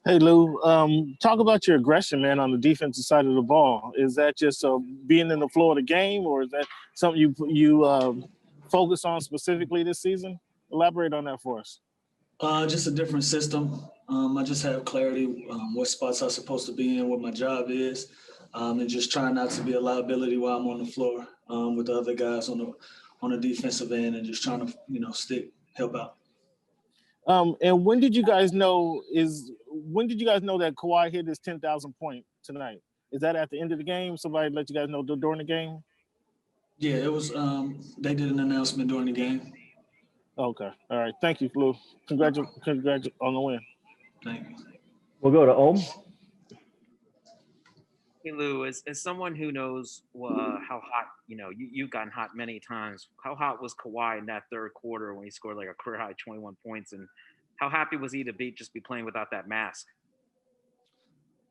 Hey Lou, talk about your aggression, man, on the defensive side of the ball. Is that just being in the flow of the game, or is that something you focus on specifically this season? Elaborate on that for us. Just a different system. I just have clarity what spots I'm supposed to be in, what my job is, and just trying not to be a liability while I'm on the floor with the other guys on the defensive end, and just trying to help out. And when did you guys know that Kawhi hit his 10,000 point tonight? Is that at the end of the game? Somebody let you guys know during the game? Yeah, it was. They did an announcement during the game. Okay. All right. Thank you, Lou. Congrats on the win. Thank you. We'll go to Ohm. Hey Lou, as someone who knows how hot, you've gotten hot many times. How hot was Kawhi in that third quarter when he scored like a career high 21 points, and how happy was he to be playing without that mask?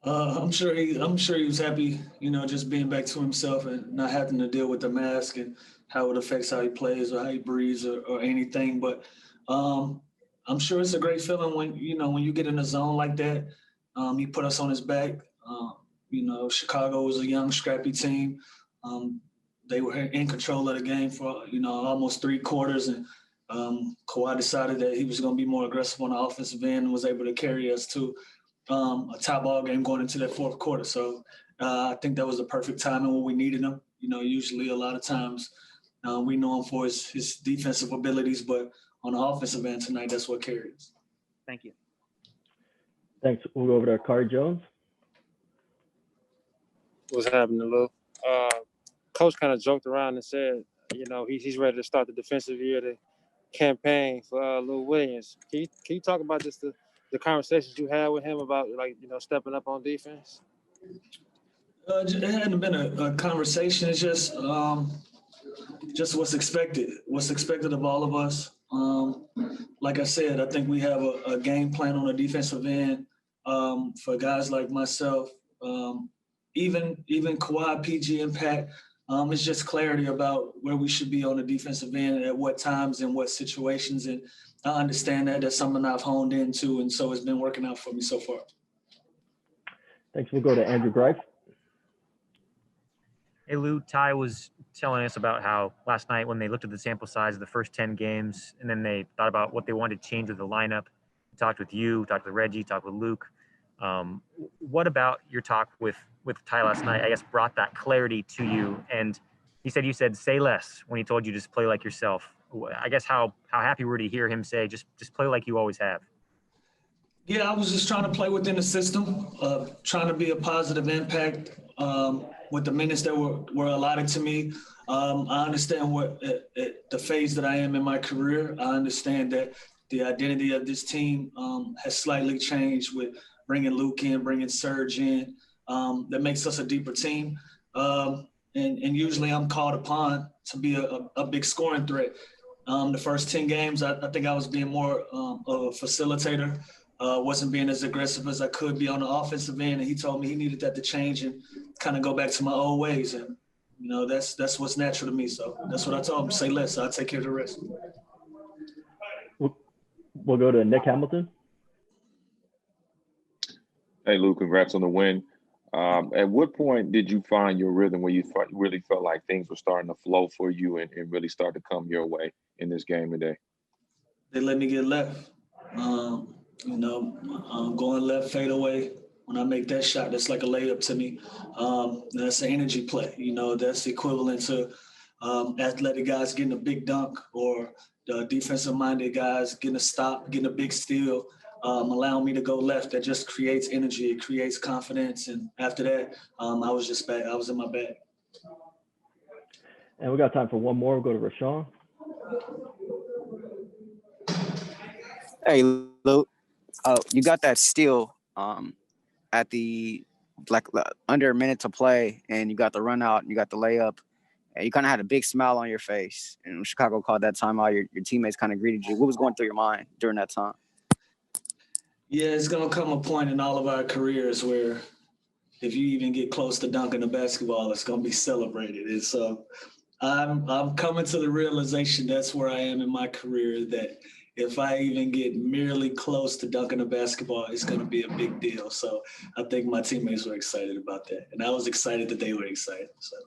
I'm sure he was happy, just being back to himself and not having to deal with the mask and how it affects how he plays or how he breathes or anything. But I'm sure it's a great feeling when you get in a zone like that. He put us on his back. Chicago was a young, scrappy team. They were in control of the game for almost three quarters, and Kawhi decided that he was going to be more aggressive on the offensive end and was able to carry us to a tie ball game going into that fourth quarter. So I think that was the perfect timing when we needed him. Usually a lot of times we know him for his defensive abilities, but on the offensive end tonight, that's what carries. Thank you. Thanks. We'll go over to Kari Jones. What's happening, Lou? Coach kind of joked around and said, he's ready to start the defensive year of the campaign for Lou Williams. Can you talk about just the conversations you had with him about, stepping up on defense? It hadn't been a conversation. It's just what's expected. What's expected of all of us. Like I said, I think we have a game plan on the defensive end for guys like myself. Even Kawhi, PG, and Pat, it's just clarity about where we should be on the defensive end at what times and what situations. And I understand that. That's something I've honed into, and so it's been working out for me so far. Thanks. We'll go to Andrew Greif. Hey, Lou, Ty was telling us about how last night when they looked at the sample size of the first 10 games and then they thought about what they wanted to change with the lineup, talked with you, talked with Reggie, talked with Luke. What about your talk with Ty last night, I guess, brought that clarity to you? And you said say less when he told you just play like yourself. I guess how happy were to hear him say just play like you always have? Yeah, I was just trying to play within the system, trying to be a positive impact with the minutes that were allotted to me. I understand the phase that I am in my career. I understand that the identity of this team has slightly changed with bringing Luke in, bringing Serge in. That makes us a deeper team. And usually I'm called upon to be a big scoring threat. The first 10 games, I think I was being more of a facilitator, wasn't being as aggressive as I could be on the offensive end. And he told me he needed that to change and kind of go back to my old ways. And, that's what's natural to me. So that's what I told him, say less, I'll take care of the rest. We'll go to Nick Hamilton. Hey, Lou, congrats on the win. At what point did you find your rhythm where you really felt like things were starting to flow for you and really start to come your way in this game today? They let me get left. Going left, fade away. When I make that shot, that's like a layup to me. That's an energy play. That's equivalent to athletic guys getting a big dunk or the defensive-minded guys getting a stop, getting a big steal. Allowing me to go left, that just creates energy. It creates confidence. And after that, I was just back. I was in my bag. And we got time for one more. We'll go to Rashawn. Hey, Luke. You got that steal at the under a minute to play, and you got the run out, and you got the layup. And you kind of had a big smile on your face. And when Chicago called that timeout, your teammates kind of greeted you. What was going through your mind during that time? Yeah, it's going to come a point in all of our careers where if you even get close to dunking a basketball, it's going to be celebrated. And so I'm coming to the realization that's where I am in my career, that if I even get merely close to dunking a basketball, it's going to be a big deal. So I think my teammates were excited about that. And I was excited that they were excited. So.